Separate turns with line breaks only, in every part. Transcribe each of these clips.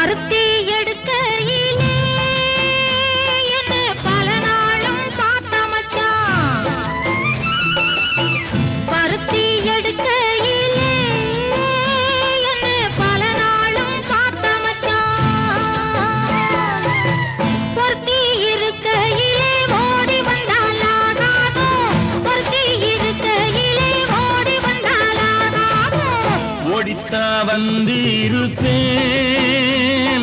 பருத்தி எடுக்கையிலே என்ன பல நாளும் பார்த்த மச்சான். பருத்தி எடுக்கையிலே என்ன பல நாளும் பார்த்த மச்சான். பொருத்தி இருக்கையிலே ஓடி வந்தாலாகாதோ, பொருத்தி இருக்கையிலே ஓடி வந்தாலாகாதோ.
ஓடித்தா வந்து இருப்பேன்,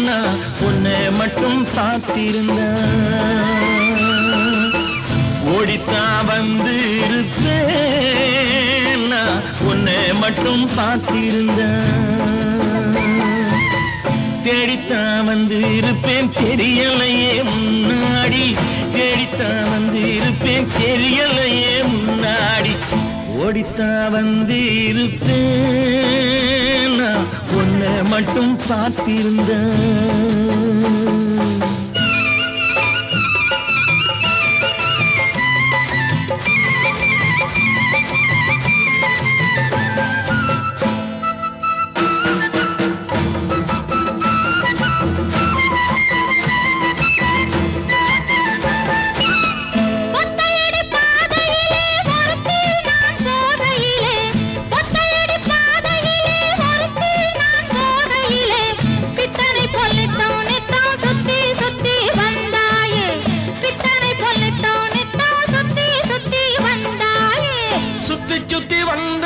நான் உன்னை மட்டும் பார்த்திருந்தேன். ஓடித்தா வந்து இருப்பேன், நான் உன்னை மட்டும் பார்த்திருந்தேன். தேடித்தான் வந்து இருப்பேன் தெரியலையே முன்னாடி, தேடித்தான் வந்து இருப்பேன் தெரியலையே முன்னாடி. ஓடித்தான் வந்து இருப்பேன், நான் உன்னை மட்டும் பார்த்திருந்தேன்.
ஒத்தையடி பாதையிலே ஒருத்தி நான் போகையிலே, ஒத்தையடி பாதையிலே ஒருத்தி நான் போகையிலே, பித்தனை பொல்லித்தான் நித்தம் சுத்தி சுத்தி வந்தாயே, பித்தனை பொல்லித்தான் நித்தம் சுத்தி சுத்தி வந்தாயே.
சுத்தி சுத்தி வந்த